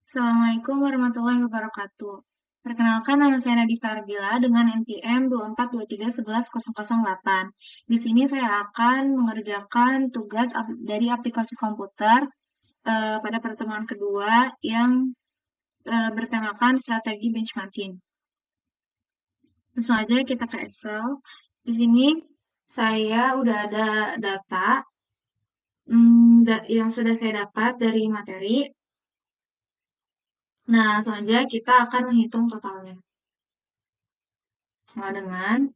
Assalamualaikum warahmatullahi wabarakatuh. Perkenalkan, nama saya Nadif Fardila dengan NPM 2423110008. Di sini saya akan mengerjakan tugas dari aplikasi komputer pada pertemuan kedua yang bertemakan strategi benchmarking. Langsung aja kita ke Excel. Di sini saya udah ada data yang sudah saya dapat dari materi. Nah, langsung aja kita akan menghitung totalnya. Sama dengan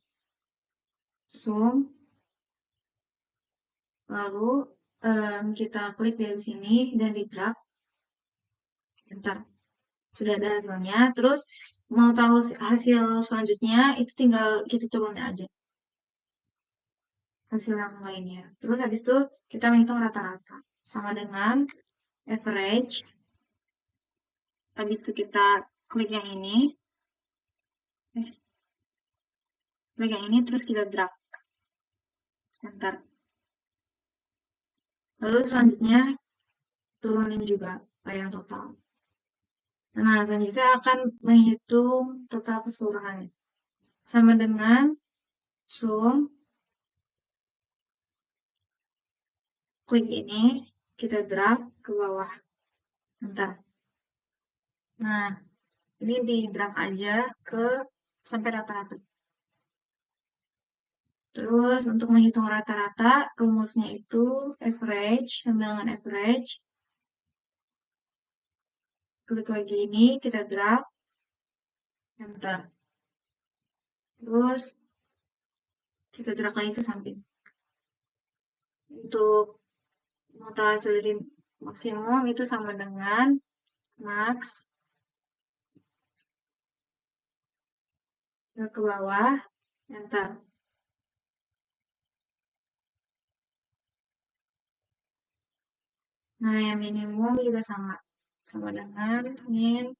sum, lalu kita klik dari sini dan di drag. Bentar, sudah ada hasilnya. Terus mau tahu hasil selanjutnya, itu tinggal kita turunin aja hasil yang lainnya. Terus habis itu kita menghitung rata-rata. Sama dengan average. Habis itu kita klik yang ini. Klik yang ini, terus kita drag. Bentar. Lalu selanjutnya turunin juga yang total. Nah, selanjutnya saya akan menghitung total keseluruhannya. Sama dengan sum, klik ini, kita drag ke bawah. Bentar. Nah, ini di drag aja ke sampai rata-rata. Terus untuk menghitung rata-rata, rumusnya itu average, sama dengan average. Klik lagi ini, kita drag. Bentar. Terus kita drag lagi ke samping. Untuk total hasil dari maksimum itu sama dengan max ke bawah, enter. Nah, yang minimum juga sama dengan min.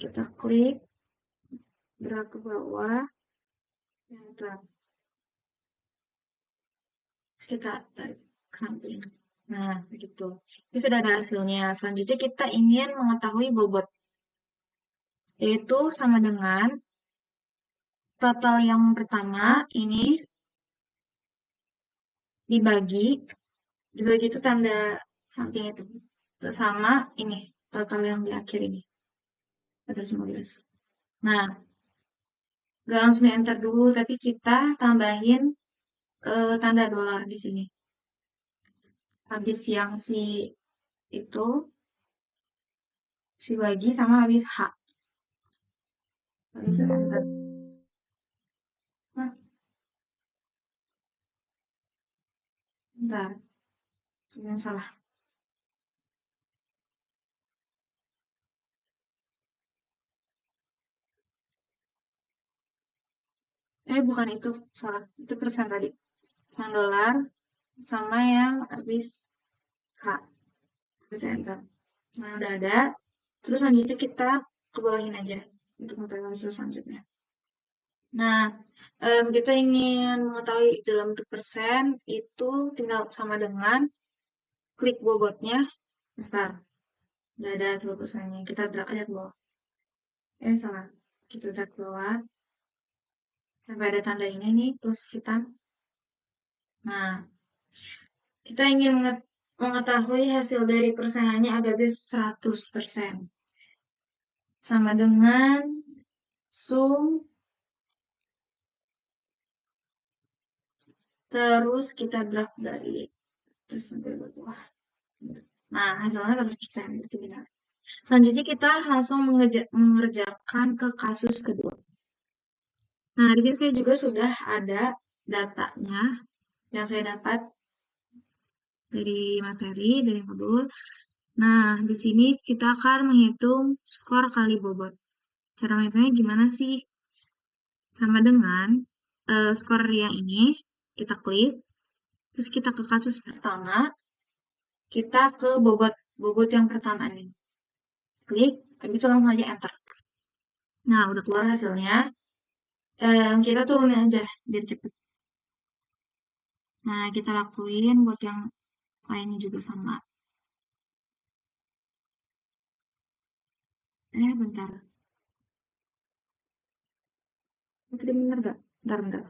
Kita klik, drag ke bawah, enter. Terus kita tarik ke samping. Nah, begitu. Ini sudah ada hasilnya. Selanjutnya kita ingin mengetahui bobot. Yaitu sama dengan total yang pertama ini dibagi itu tanda samping itu. Sama ini, total yang di akhir ini. 415. Nah, gak langsung enter dulu, tapi kita tambahin tanda dolar di sini. Habis yang itu, si bagi sama habis H. Habis itu enter. Nah, bentar. Ini salah. Bukan itu, salah. Itu persen tadi. Yang dolar sama yang habis H. Habis enter. Nah, udah ada. Terus selanjutnya kita kebawahin aja untuk mengetahui hasil selanjutnya. Nah, kita ingin mengetahui dalam bentuk persen, itu tinggal sama dengan klik bobotnya. Bentar, udah ada hasil persennya. Kita drag aja ke bawah. Salah. Kita drag ke bawah. Sampai ada tanda ini nih, plus kita. Nah, kita ingin mengetahui hasil dari persenannya agar bisa 100%. Sama dengan sum, terus kita drag dari terus sampai bawah. Nah, hasilnya 100%, itu benar. Selanjutnya kita langsung mengerjakan ke kasus kedua. Nah, di sini saya juga sudah ada datanya yang saya dapat dari materi, dari modul. Nah, di sini kita akan menghitung skor kali bobot. Cara menghitungnya gimana sih? Sama dengan skor yang ini, kita klik, terus kita ke kasus pertama, kita ke bobot yang pertama nih. Klik, habis itu langsung aja enter. Nah, udah keluar hasilnya. Kita turunin aja biar cepet. Nah, kita lakuin buat yang lainnya juga sama. Bentar. Tadi bener gak? Bentar.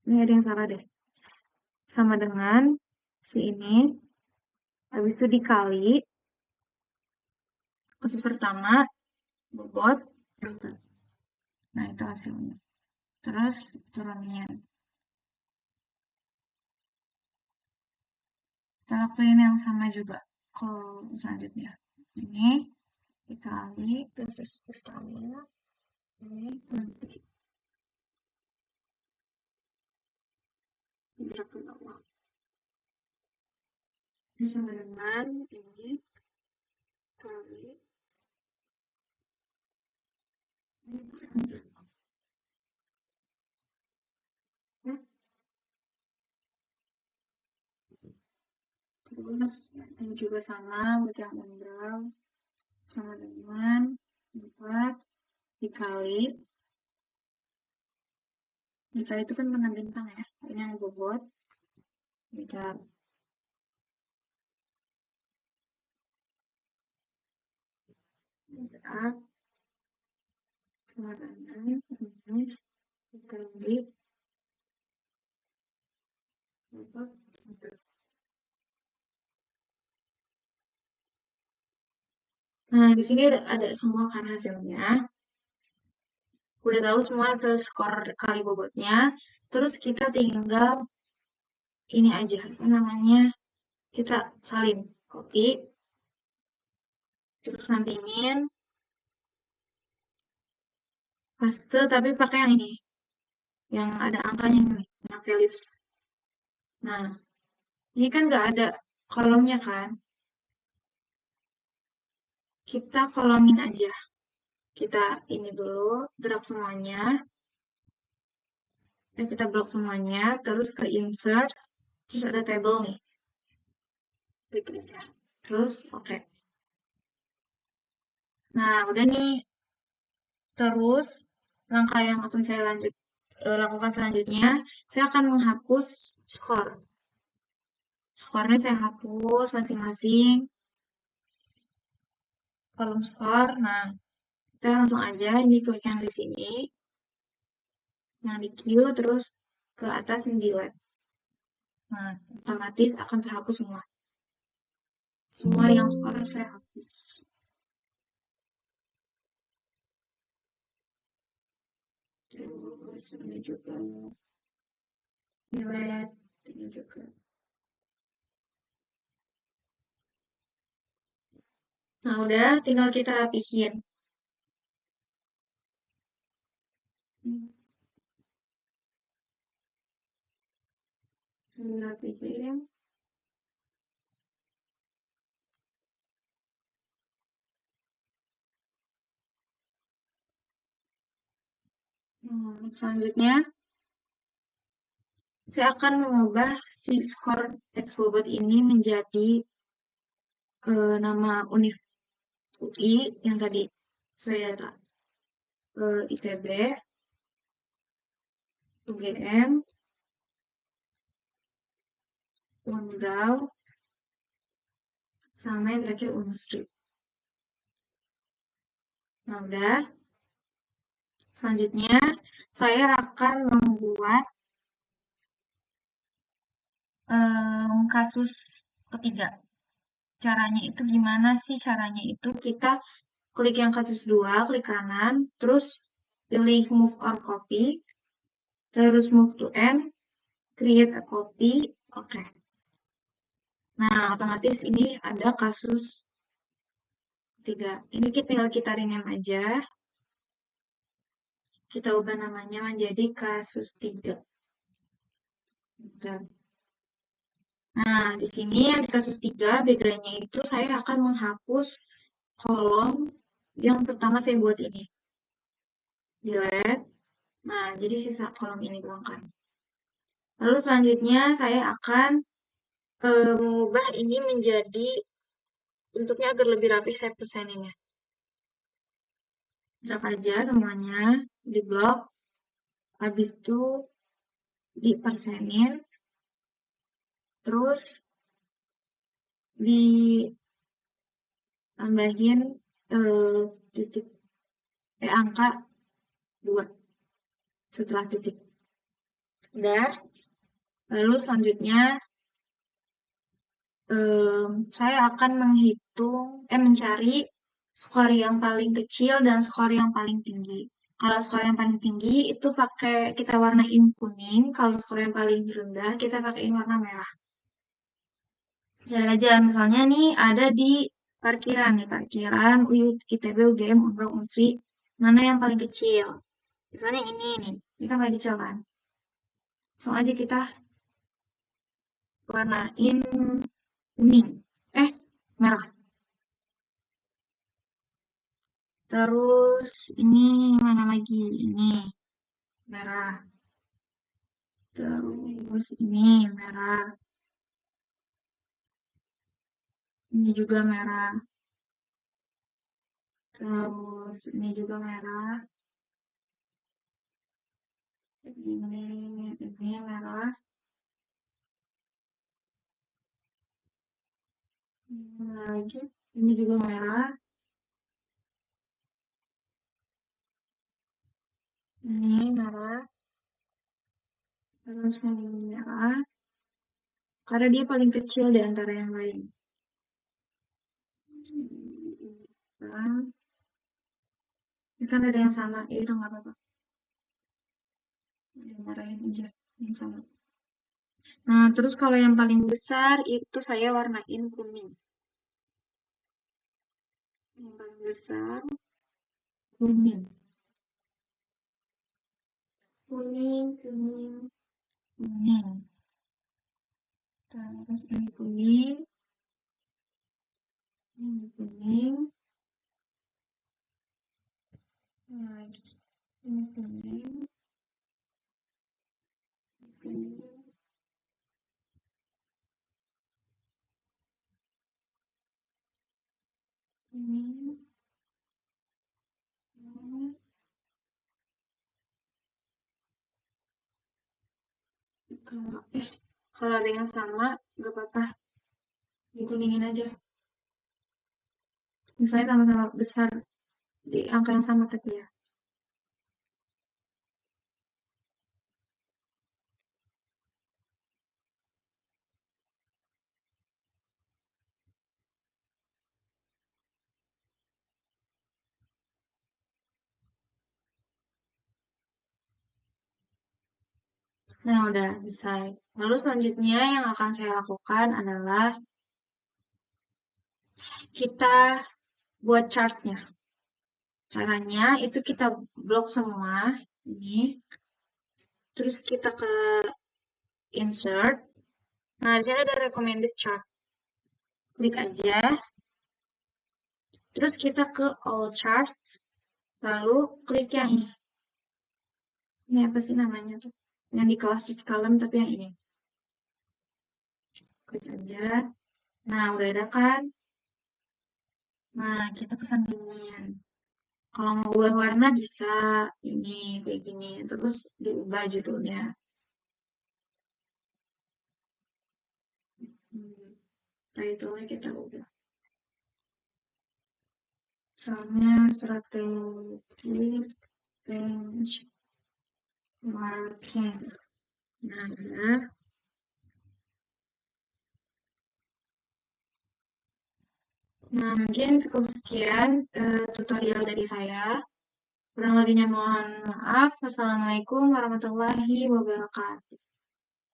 Ini ada yang salah deh. Sama dengan si ini. Habis itu dikali kasus pertama, bobot, delta. Nah, itu hasilnya. Terus turunnya. Kita lakuin yang sama juga. Kalau selanjutnya. Ini dikali kasus pertama. Ini nanti. Berapa bawah. Sama dengan ini kali ini. Ya, terus ini juga sama, berarti yang tunggal sama dengan 4 dikali itu kan dengan bintang ya, ini yang bobot bisa berat sama dengan ini dikali bobot. Nah, di sini ada semua kan hasilnya. Udah tahu semua hasil skor kali bobotnya. Terus kita tinggal ini aja, apa namanya? Kita salin kopi, terus sampingin paste tapi pakai yang ini, yang ada angkanya nih, yang values. Nah, ini kan nggak ada kolomnya kan? Kita kolomin aja. Kita ini dulu, drag semuanya. Kita blok semuanya, terus ke insert, terus ada table nih. Klik aja. Terus, oke. Nah, udah nih. Terus, langkah yang akan saya lakukan selanjutnya, saya akan menghapus skor. Skornya saya hapus masing-masing. Kolom skor. Nah, kita langsung aja ini klik yang di sini. Yang di Q, terus ke atas yang delete. Nah, otomatis akan terhapus semua. Semua yang skor saya hapus. Terus ini juga delete, ini juga. Nah, udah tinggal kita rapihin. Rapihin. Selanjutnya, saya akan mengubah si skor X bobot ini menjadi nama univ UI yang tadi saya data. ITB, UGM, Undraw, sama yang terakhir Unstri. Nah, udah. Selanjutnya, saya akan membuat kasus ketiga. Caranya itu gimana sih? Caranya itu kita klik yang kasus 2, klik kanan, terus pilih move or copy, terus move to end, create a copy, oke. Nah, otomatis ini ada kasus 3. Ini tinggal kita rename aja. Kita ubah namanya menjadi kasus 3. Bentar. Nah, di sini yang di kasus 3, background-nya itu saya akan menghapus kolom yang pertama saya buat ini. Delete. Nah, jadi sisa kolom ini doang kan. Lalu selanjutnya saya akan mengubah ini menjadi bentuknya agar lebih rapi, saya perseninnya. Drag aja semuanya, di blok. Habis itu dipersenin. Terus ditambahin titik angka 2 setelah titik. Udah. Lalu selanjutnya saya akan mencari skor yang paling kecil dan skor yang paling tinggi. Kalau skor yang paling tinggi itu kita warnain kuning, kalau skor yang paling rendah kita pakaiin warna merah. Cari aja, misalnya nih ada di parkiran UIT, ITB, UGM, Unpra, Unsri, mana yang paling kecil? Misalnya ini nih, ini kan paling kecil kan? Langsung aja kita warnain kuning, merah. Terus ini mana lagi? Ini merah. Terus ini merah. Ini juga merah. Terus ini juga merah. Ini merah. Ini lagi. Ini juga merah. Ini merah. Terus ini merah. Karena dia paling kecil di antara yang lain. Ini kan ada yang sama, ya udah nggak apa-apa. Marahin aja yang sama. Nah, terus kalau yang paling besar itu saya warnain kuning. Yang paling besar kuning. Kuning. Terus ini kuning. Ini kuning. Lagi. Ini kuning. Kuning. Ini. Kalau ada yang sama, gak apa-apa. Dikuningin aja. Misalnya sama-sama besar di angka yang sama tapi ya. Nah, udah selesai. Lalu selanjutnya yang akan saya lakukan adalah kita buat chartnya. Caranya itu kita blok semua ini. Terus kita ke insert. Nah, di sini ada recommended chart. Klik aja. Terus kita ke all charts. Lalu klik yang ini. Ini apa sih namanya tuh? Yang di classic column tapi yang ini. Klik aja. Nah, udah ada kan? Nah, kita kesandingan. Kalau mau ubah warna bisa ini kayak gini. Terus diubah judulnya. Title-nya kita ubah. Misalnya strategi benchmarking. Nah, mungkin cukup sekian tutorial dari saya. Kurang lebihnya mohon maaf. Wassalamualaikum warahmatullahi wabarakatuh.